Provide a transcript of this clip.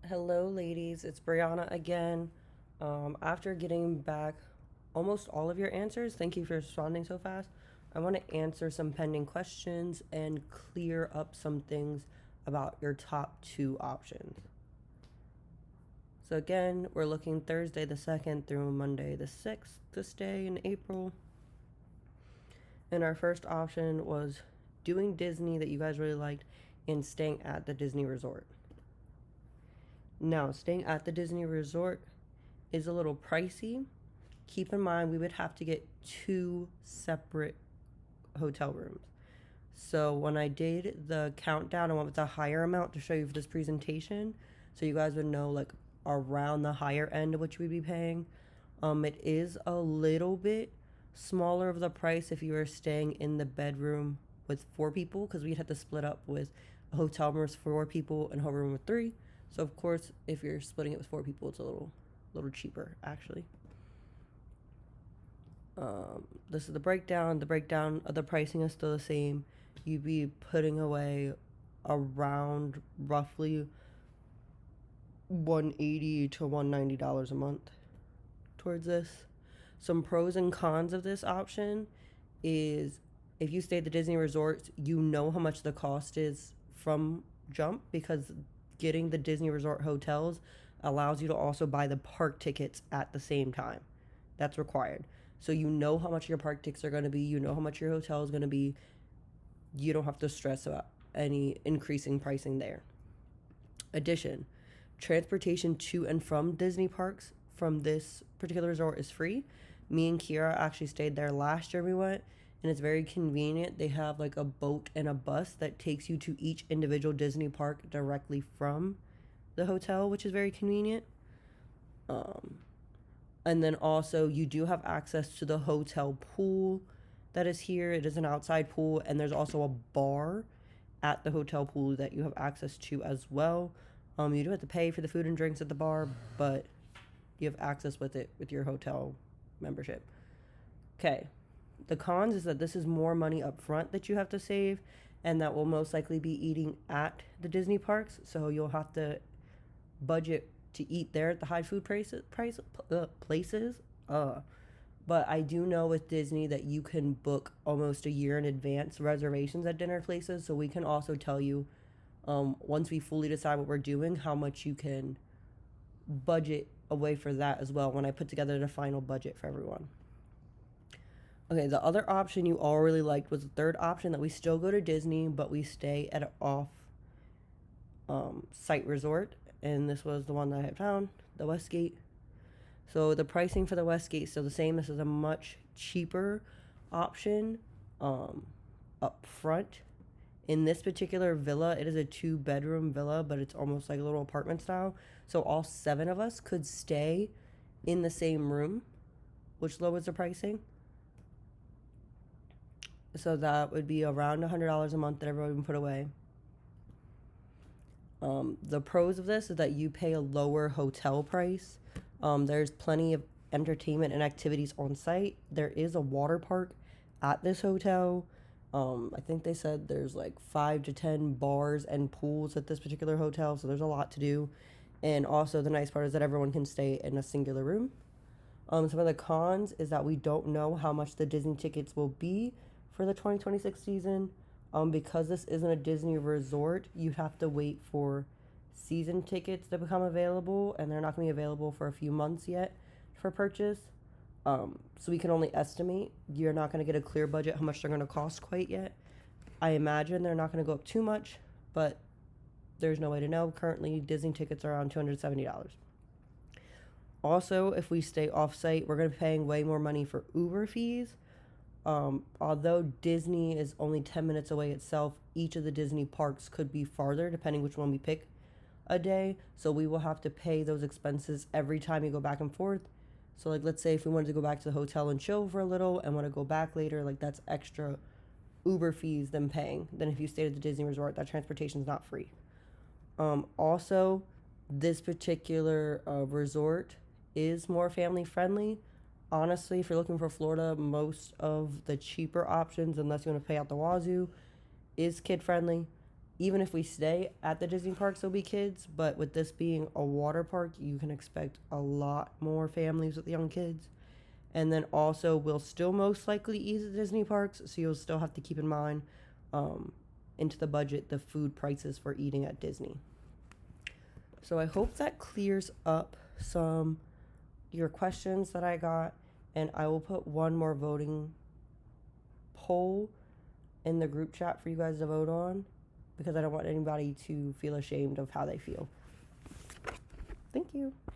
Hello, ladies. It's Brianna again. After getting back almost all of your answers, thank you for responding so fast. I want to answer some pending questions and clear up some things about your top two options. So, again, we're looking Thursday the 2nd through Monday the 6th to stay in April. And our first option was doing Disney that you guys really liked and staying at the Disney resort. Now, staying at the Disney resort is a little pricey. Keep in mind, we would have to get two separate hotel rooms. So when I did the countdown, I went with a higher amount to show you for this presentation, so you guys would know like around the higher end of what you would be paying. It is a little bit smaller of the price if you were staying in the bedroom with four people, because we'd have to split up with a hotel room with four people and a hotel room with three. So of course, if you're splitting it with four people, it's a little cheaper actually. This is the breakdown. The breakdown of the pricing is still the same. You'd be putting away around roughly $180 to $190 a month towards this. Some pros and cons of this option is if you stay at the Disney resorts, you know how much the cost is from jump, because getting the Disney resort hotels allows you to also buy the park tickets at the same time. That's required. So you know how much your park tickets are going to be, you know how much your hotel is going to be. You don't have to stress about any increasing pricing there. Addition, transportation to and from Disney parks from this particular resort is free. Me and Kiera actually stayed there last year we went, and it's very convenient. They have like a boat and a bus that takes you to each individual Disney park directly from the hotel, which is very convenient. Um, and then also, you do have access to the hotel pool that is here. It is an outside pool, and there's also a bar at the hotel pool that you have access to as well. You do have to pay for the food and drinks at the bar, but you have access with it with your hotel membership. Okay. The cons is that this is more money up front that you have to save, and that will most likely be eating at the Disney parks. So you'll have to budget to eat there at the high food places. But I do know with Disney that you can book almost a year in advance reservations at dinner places. So we can also tell you, once we fully decide what we're doing, how much you can budget away for that as well when I put together the final budget for everyone. Okay, the other option you all really liked was the third option, that we still go to Disney, but we stay at an off site resort. And this was the one that I had found, the Westgate. So the pricing for the Westgate is still the same. This is a much cheaper option up front. In this particular villa, it is a 2-bedroom villa, but it's almost like a little apartment style. So all 7 of us could stay in the same room, which lowers the pricing. So that would be around $100 a month that everyone would put away. The pros of this is that you pay a lower hotel price. There's plenty of entertainment and activities on site. There is a water park at this hotel. I think they said there's like 5 to 10 bars and pools at this particular hotel, so there's a lot to do. And also, the nice part is that everyone can stay in a singular room. Some of the cons is that we don't know how much the Disney tickets will be for the 2026 season. Because this isn't a Disney resort, you have to wait for season tickets to become available, and they're not going to be available for a few months yet for purchase. So we can only estimate. You're not going to get a clear budget how much they're going to cost quite yet. I imagine they're not going to go up too much, but there's no way to know. Currently, Disney tickets are around $270. Also, if we stay off-site, we're going to be paying way more money for Uber fees. Although Disney is only 10 minutes away itself, each of the Disney parks could be farther depending which one we pick a day. So we will have to pay those expenses every time you go back and forth. So like, let's say if we wanted to go back to the hotel and chill for a little and want to go back later, like that's extra Uber fees than paying. Then if you stayed at the Disney resort, that transportation is not free. Also, this particular resort is more family friendly. Honestly, if you're looking for Florida, most of the cheaper options, unless you want to pay out the wazoo, is kid friendly. even if we stay at the Disney parks, there'll be kids. But with this being a water park, you can expect a lot more families with young kids. And then also, we'll still most likely eat at Disney parks, so you'll still have to keep in mind into the budget the food prices for eating at Disney. So I hope that clears up some your questions that I got, and I will put one more voting poll in the group chat for you guys to vote on, because I don't want anybody to feel ashamed of how they feel. Thank you.